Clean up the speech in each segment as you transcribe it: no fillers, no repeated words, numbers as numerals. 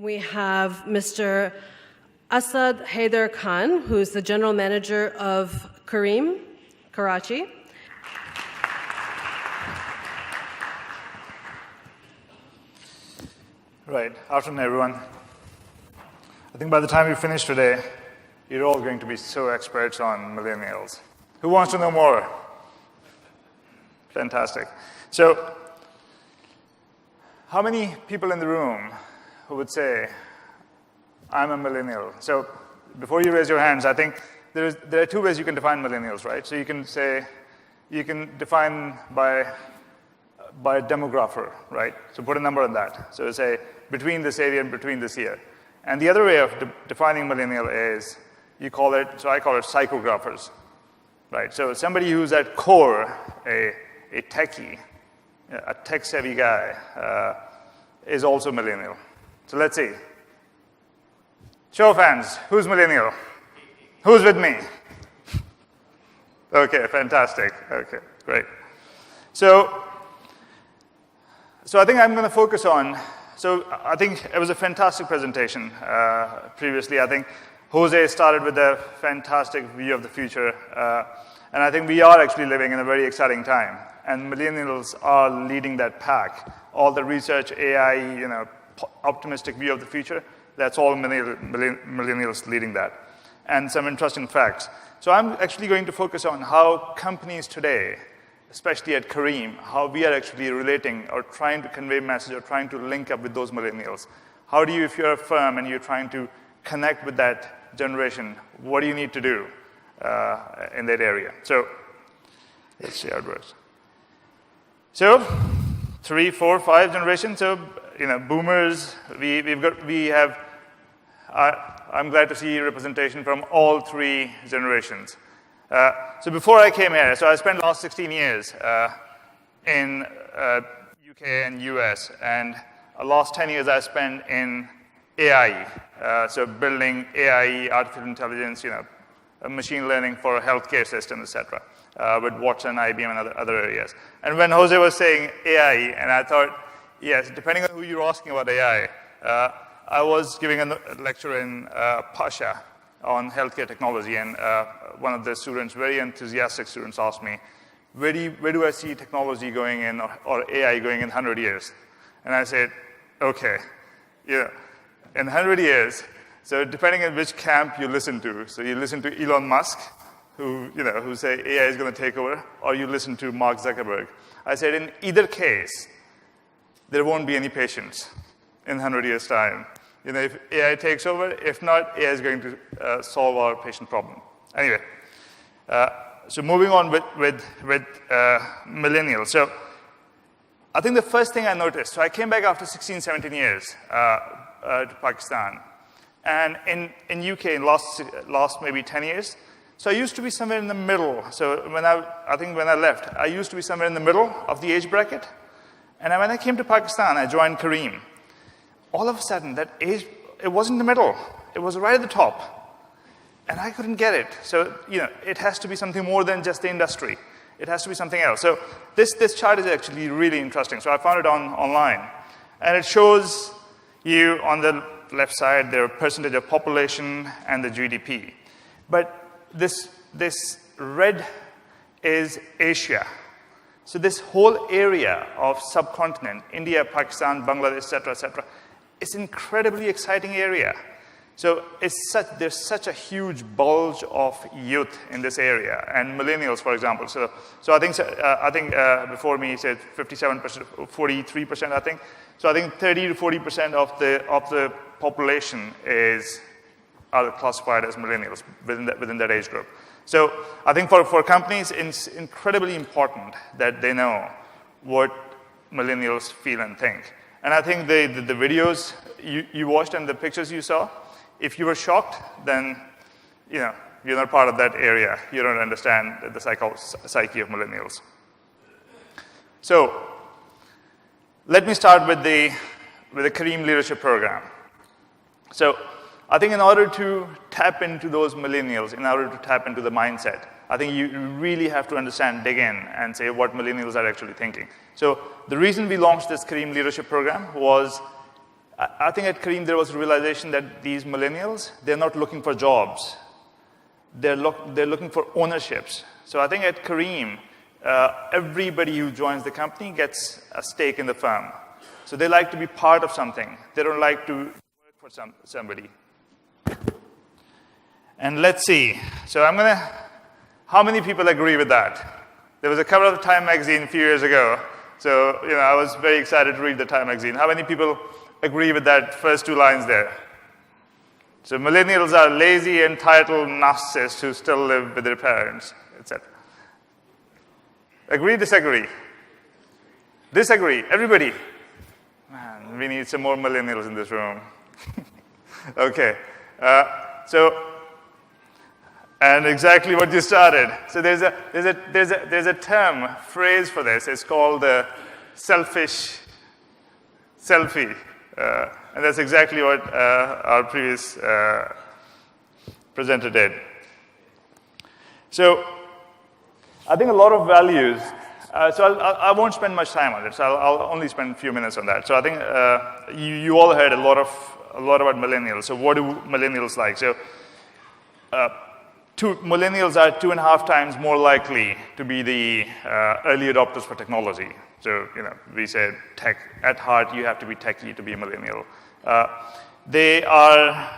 we have Mr. Asad Haider Khan, who's the General Manager of Careem, Karachi. Right. Afternoon, everyone. I think by the time we finish today, you're all going to be so experts on millennials. Who wants to know more? Fantastic. So, how many people in the room who would say, I'm a millennial? So, before you raise your hands, I think there are two ways you can define millennials, right? So you can say, you can define by a demographer, right? So put a number on that. So say between this area and between this year. And the other way of defining millennial is I call it psychographers, right? So somebody who's at core a techie, a tech-savvy guy, is also millennial. So let's see. Show of hands. Who's millennial? Who's with me? Okay, fantastic. Okay, great. So I think I'm going to focus on, so I think it was a fantastic presentation previously. I think Jose started with a fantastic view of the future. And I think we are actually living in a very exciting time. And millennials are leading that pack. All the research, AI, optimistic view of the future, that's all millennials leading that. And some interesting facts. So I'm actually going to focus on how companies today, especially at Careem, how we are actually relating or trying to convey message or trying to link up with those millennials. How do you, if you're a firm and you're trying to connect with that generation, what do you need to do in that area? So let's see how it works. So 3, 4, 5 generations. So boomers. I'm glad to see representation from all 3 generations. So before I came here, so I spent the last 16 years in UK and US, and the last 10 years I spent in AI, so building AI, artificial intelligence, machine learning for healthcare systems, etc., with Watson, IBM, and other areas. And when Jose was saying AI, and I thought, yes, depending on who you're asking about AI, I was giving a lecture in Pasha on healthcare technology, and one of the students, very enthusiastic students, asked me, where do I see technology going in or AI going in 100 years? And I said, okay, in 100 years, so depending on which camp you listen to, so you listen to Elon Musk, who say AI is going to take over, or you listen to Mark Zuckerberg. I said, in either case, there won't be any patients in 100 years' time. If AI takes over, if not, AI is going to solve our patient problem. Anyway, so moving on with millennials. So I think the first thing I noticed, so I came back after 16, 17 years to Pakistan. And in UK, in last maybe 10 years, so I used to be somewhere in the middle. So when I left, I used to be somewhere in the middle of the age bracket. And when I came to Pakistan, I joined Careem. All of a sudden, that age, it wasn't in the middle. It was right at the top. And I couldn't get it. So, it has to be something more than just the industry. It has to be something else. So this chart is actually really interesting. So I found it online. And it shows you on the left side, the percentage of population and the GDP. But this red is Asia. So this whole area of subcontinent, India, Pakistan, Bangladesh, etc., it's an incredibly exciting area. So there's such a huge bulge of youth in this area, and millennials, for example. So I think before me he said 57%, 43%, I think. So I think 30 to 40% of the population are classified as millennials within that age group. So I think for companies, it's incredibly important that they know what millennials feel and think. And I think the videos you watched and the pictures you saw, if you were shocked, then you're not part of that area. You don't understand the psyche of millennials. So let me start with the Careem Leadership Program. So I think in order to tap into those millennials, in order to tap into the mindset, I think you really have to understand, dig in, and say what millennials are actually thinking. So the reason we launched this Careem Leadership Program was I think at Careem there was a realization that these millennials, they're not looking for jobs. They're looking for ownerships. So I think at Careem, everybody who joins the company gets a stake in the firm. So they like to be part of something. They don't like to work for somebody. And let's see. So how many people agree with that? There was a cover of Time magazine a few years ago. So, I was very excited to read the Time magazine. How many people agree with that first two lines there? So millennials are lazy, entitled narcissists who still live with their parents, etc. Agree, disagree? Disagree, everybody. Man, we need some more millennials in this room. Okay, and exactly what you started. So there's a term, phrase for this. It's called the selfish selfie. And that's exactly what our previous presenter did. So I think a lot of values, so I won't spend much time on it, so I'll only spend a few minutes on that. So I think you all heard a lot about millennials. So what do millennials like? So millennials are 2.5 times more likely to be the early adopters for technology. So, we said tech, at heart, you have to be techie to be a millennial. They are,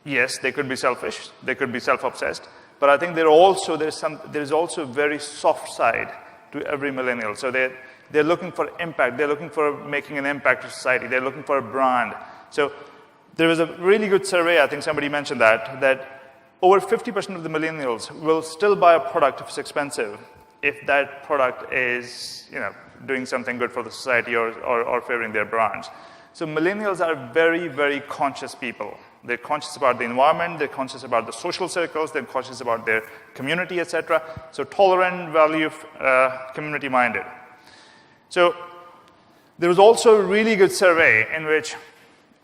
yes, they could be selfish, they could be self-obsessed, but I think there's also a very soft side to every millennial. So they're looking for impact, they're looking for making an impact to society, they're looking for a brand. So there was a really good survey, I think somebody mentioned that over 50% of the millennials will still buy a product if it's expensive, if that product is, doing something good for the society or favoring their brands. So millennials are very, very conscious people. They're conscious about the environment, they're conscious about the social circles, they're conscious about their community, etc. So tolerant, value, community-minded. So there was also a really good survey in which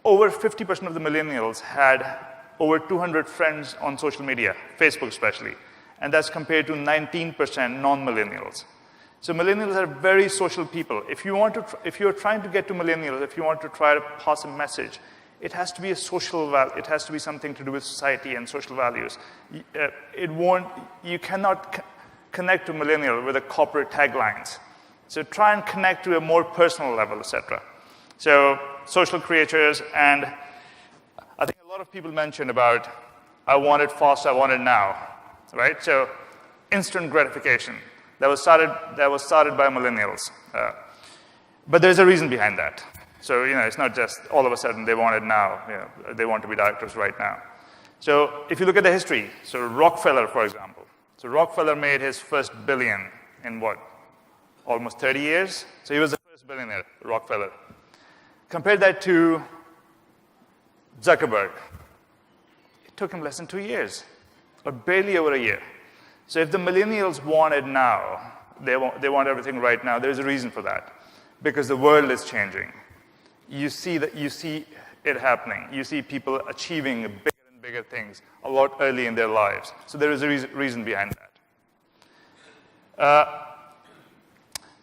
over 50% of the millennials had over 200 friends on social media, Facebook especially, and that's compared to 19% non-millennials. So millennials are very social people. If you're trying to get to millennials, if you want to try to pass a message, it has to be a social value. It has to be something to do with society and social values. You cannot connect to millennial with the corporate taglines. So try and connect to a more personal level, etc. So social creators, and I think a lot of people mentioned about, I want it fast, I want it now, right? So instant gratification. That was started by millennials. But there's a reason behind that. So, it's not just all of a sudden they want it now. They want to be directors right now. So if you look at the history, so Rockefeller, for example. So Rockefeller made his first billion in what? Almost 30 years? So he was the first billionaire, Rockefeller. Compare that to Zuckerberg. It took him less than 2 years, or barely over a year. So if the millennials want it now, they want everything right now, there's a reason for that. Because the world is changing. You see it happening. You see people achieving bigger and bigger things a lot early in their lives. So there is a reason behind that.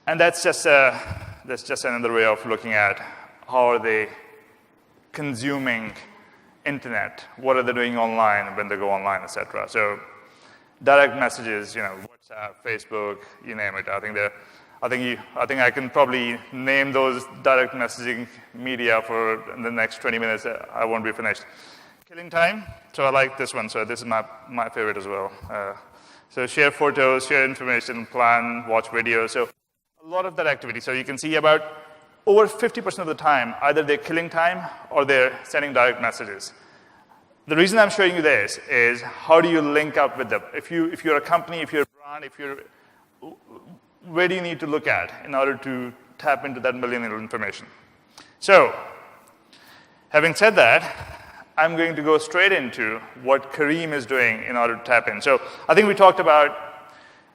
And that's just another way of looking at how are they consuming internet, what are they doing online when they go online, etc. So direct messages, WhatsApp, Facebook, you name it. I think I can probably name those direct messaging media for the next 20 minutes. I won't be finished. Killing time. So I like this one. So this is my favorite as well. So share photos, share information, plan, watch videos. So a lot of that activity. So you can see about over 50% of the time, either they're killing time or they're sending direct messages. The reason I'm showing you this is how do you link up with them? If you're a company, if you're a brand, where do you need to look at in order to tap into that millennial information? So, having said that, I'm going to go straight into what Careem is doing in order to tap in. So, I think we talked about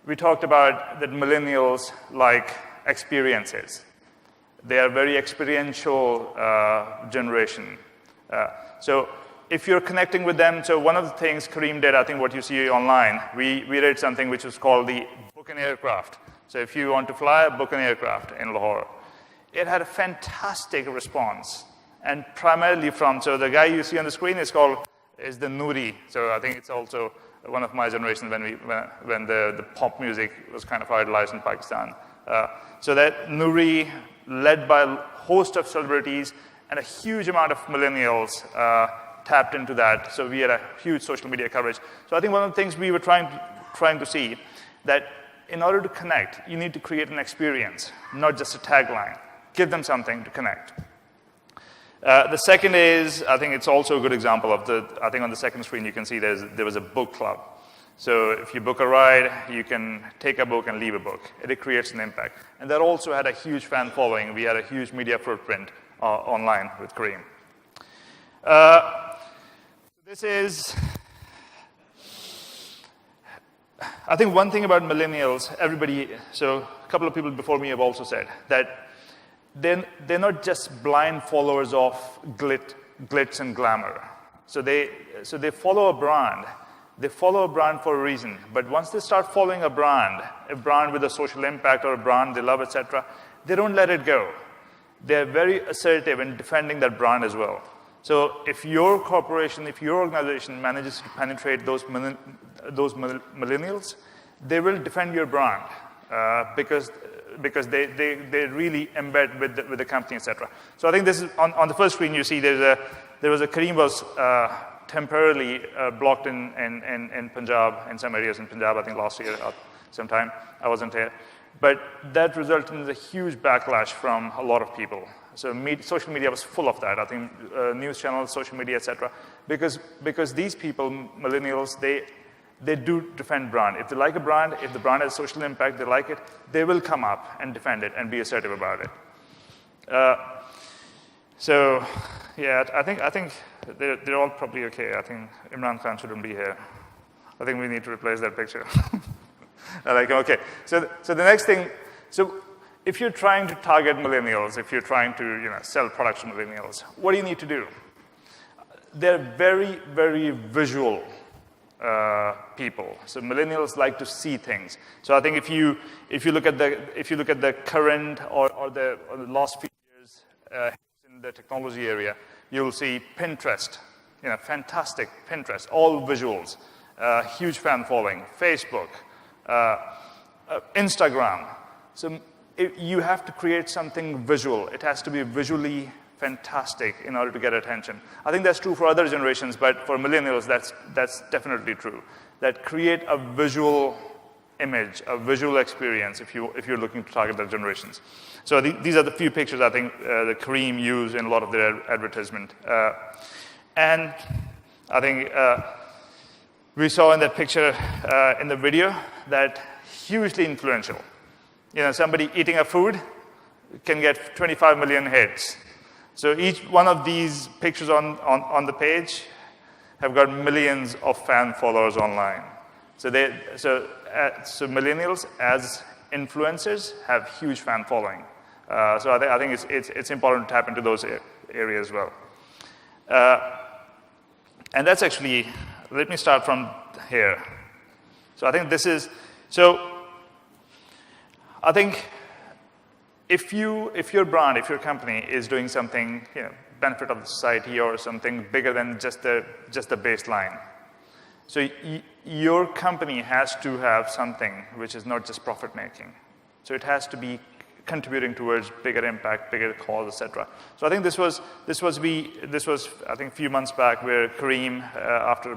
that millennials like experiences. They are a very experiential generation. So, if you're connecting with them, so one of the things Careem did, I think what you see online, we did something which was called the book an aircraft. So if you want to fly, book an aircraft in Lahore. It had a fantastic response. and primarily from, so the guy you see on the screen is the Noori. So I think it's also one of my generation when the pop music was kind of idolized in Pakistan. So that Noori, led by a host of celebrities and a huge amount of millennials tapped into that. So we had a huge social media coverage. So I think one of the things we were trying to see that in order to connect, you need to create an experience, not just a tagline. Give them something to connect. The second is, I think it's also a good example of I think on the second screen you can see there was a book club. So if you book a ride, you can take a book and leave a book. It creates an impact. And that also had a huge fan following. We had a huge media footprint online with Careem. This is, I think one thing about millennials, so a couple of people before me have also said that they're not just blind followers of glitz and glamour. So they follow a brand. They follow a brand for a reason. But once they start following a brand with a social impact or a brand they love, etc., they don't let it go. They're very assertive in defending that brand as well. So if your corporation, if your organization manages to penetrate those millennials, they will defend your brand because they really embed with the company, etc. So I think this is on the first screen you see there was a Careem was temporarily blocked in Punjab, in some areas in Punjab, I think last year sometime. I wasn't here. But that resulted in a huge backlash from a lot of people. So social media was full of that. I think news channels, social media, etc. Because these people, millennials, they do defend brand. If they like a brand, if the brand has social impact, they like it, they will come up and defend it and be assertive about it. So, yeah, I think they're all probably okay. I think Imran Khan shouldn't be here. I think we need to replace that picture. Okay. So the next thing, so if you're trying to target millennials, if you're trying to sell products to millennials, what do you need to do? They're very, very visual people. So millennials like to see things. So I think if you look at the current or the last few years in the technology area, you'll see Pinterest, fantastic Pinterest, all visuals, huge fan following, Facebook, Instagram. So you have to create something visual. It has to be visually fantastic in order to get attention. I think that's true for other generations, but for millennials, that's definitely true. That create a visual image, a visual experience if you're looking to target the generations. So these are the few pictures I think the Careem use in a lot of their advertisement. And I think we saw in that picture in the video that hugely influential. Somebody eating a food can get 25 million hits. So each one of these pictures on the page have got millions of fan followers online. So millennials as influencers have huge fan following. So I think it's important to tap into those areas as well. And that's actually, let me start from here. So I think I think if your brand, if your company is doing something, benefit of the society or something bigger than just the baseline, so your company has to have something which is not just profit making. So it has to be contributing towards bigger impact, bigger cause, etc. So I think this was I think a few months back where Careem after a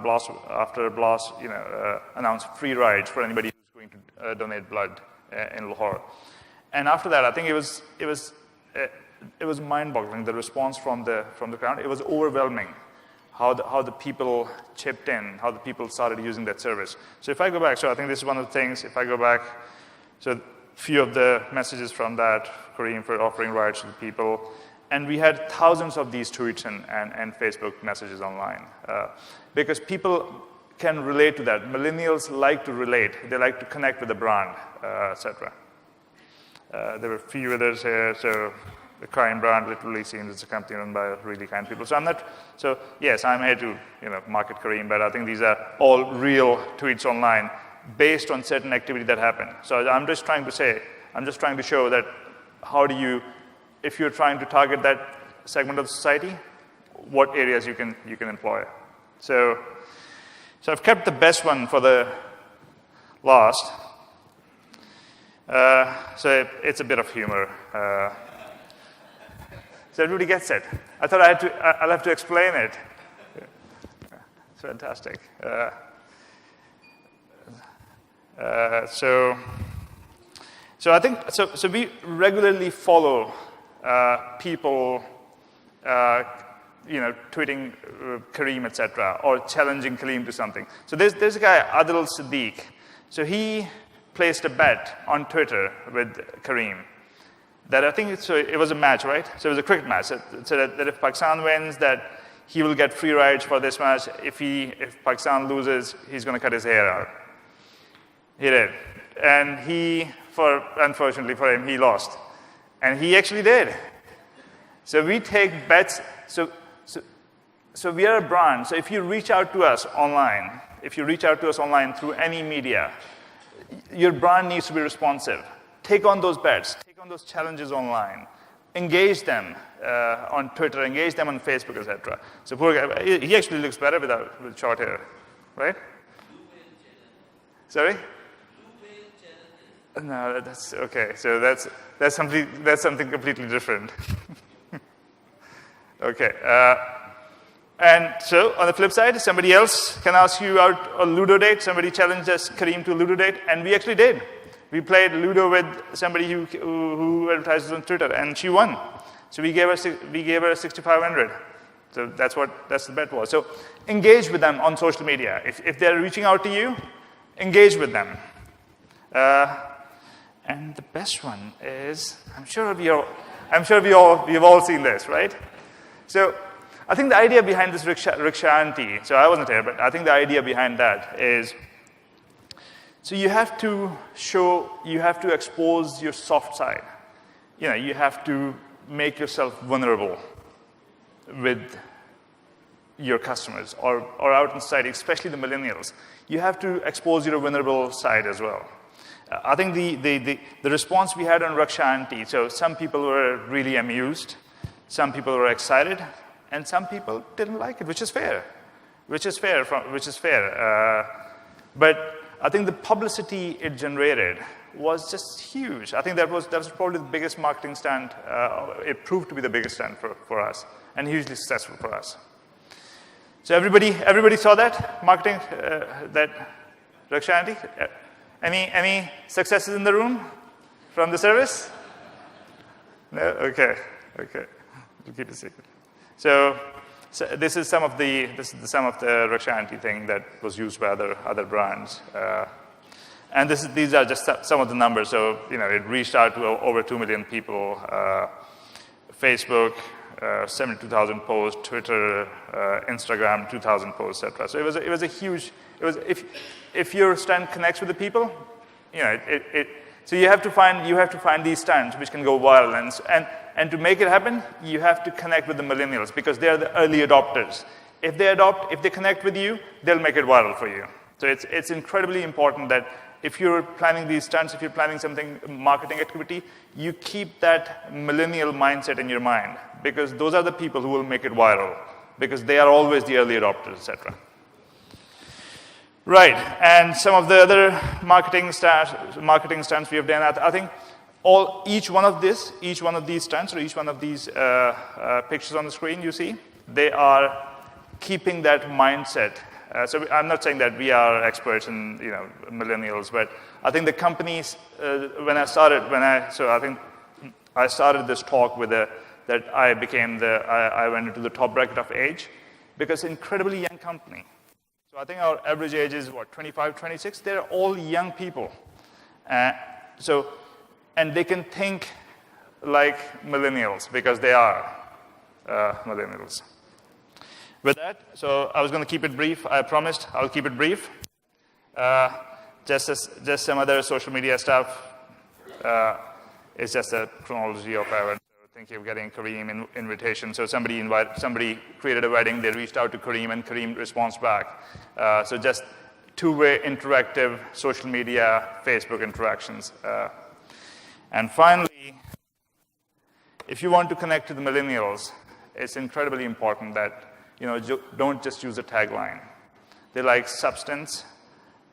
blast announced free rides for anybody who's going to donate blood in Lahore. And after that, I think it was mind-boggling, the response from the crowd. It was overwhelming how the people chipped in, how the people started using that service. So if I go back, so I think this is one of the things, if I go back, so few of the messages from that, Careem for offering rides to the people, and we had thousands of these tweets and Facebook messages online. Because people can relate to that. Millennials like to relate. They like to connect with the brand, etc. There were a few others here. So the Careem brand literally seems it's a company run by really kind people. So yes, I'm here to market Careem, but I think these are all real tweets online based on certain activity that happened. So I'm just trying to show that how do you, if you're trying to target that segment of society, what areas you can employ. So I've kept the best one for the last. So it's a bit of humor. So everybody gets it. I thought I'll have to explain it. It's fantastic. So I think so we regularly follow people, tweeting Careem, etc., or challenging Careem to something. So there's a guy, Adil Siddiq. So he placed a bet on Twitter with Careem that I think it was a match, right? So it was a cricket match. So that if Pakistan wins, that he will get free rides for this match. If Pakistan loses, he's going to cut his hair out. He did. And unfortunately for him, he lost. And he actually did. So we take bets. So we are a brand. So if you reach out to us online, through any media, your brand needs to be responsive. Take on those bets. Take on those challenges online. Engage them on Twitter. Engage them on Facebook, etc. So poor guy, he actually looks better with short hair, right? Sorry? No, that's okay. So that's something completely different. Okay. And so on the flip side, somebody else can ask you out a Ludo date. Somebody challenged us, Careem, to a Ludo date, and we actually did. We played Ludo with somebody who advertises on Twitter, and she won. So we gave her 6,500. So that's the bet was. So engage with them on social media. If they're reaching out to you, engage with them. And the best one is, I'm sure we've all seen this, right? So I think the idea behind this rickshaw auntie, so I wasn't here, but I think the idea behind that is, so you have to expose your soft side. You have to make yourself vulnerable with your customers or out in society, especially the millennials. You have to expose your vulnerable side as well. I think the response we had on Raksha Aunty, so some people were really amused, some people were excited, and some people didn't like it, which is fair. But I think the publicity it generated was just huge. I think that was probably the biggest marketing stunt. It proved to be the biggest stunt for us, and hugely successful for us. So everybody saw that marketing, that Raksha Aunty? Any successes in the room from the service? No? Okay. We'll keep it secret. So this is some of the Raksha Aunty thing that was used by other brands. And these are just some of the numbers. So it reached out to over 2 million people. Facebook, 72,000 posts. Twitter, Instagram, 2,000 posts, etc. So it was a huge. If your stunt connects with the people, so you have to find these stunts which can go viral, and to make it happen, you have to connect with the millennials because they are the early adopters. If they connect with you, they'll make it viral for you. So it's incredibly important that if you're planning these stunts, if you're planning something marketing activity, you keep that millennial mindset in your mind because those are the people who will make it viral because they are always the early adopters, etc. Right, and some of the other marketing stunts we have done. I think each one of these stunts or each one of these pictures on the screen you see, they are keeping that mindset. So I'm not saying that we are experts in millennials, but I think the companies I started this talk with that I went into the top bracket of age because incredibly young company. So I think our average age is, 25, 26? They're all young people. And they can think like millennials because they are millennials. With that, so I was going to keep it brief. I promised I'll keep it brief. Just some other social media stuff. It's just a chronology of our thinking of getting Careem invitation. So somebody created a wedding, they reached out to Careem, and Careem responds back. So just two-way interactive social media, Facebook interactions. And finally, if you want to connect to the millennials, it's incredibly important that don't just use a tagline. They like substance,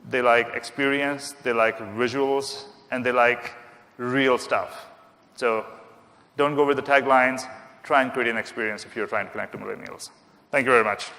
they like experience, they like visuals, and they like real stuff. So don't go with the taglines. Try and create an experience if you're trying to connect to millennials. Thank you very much.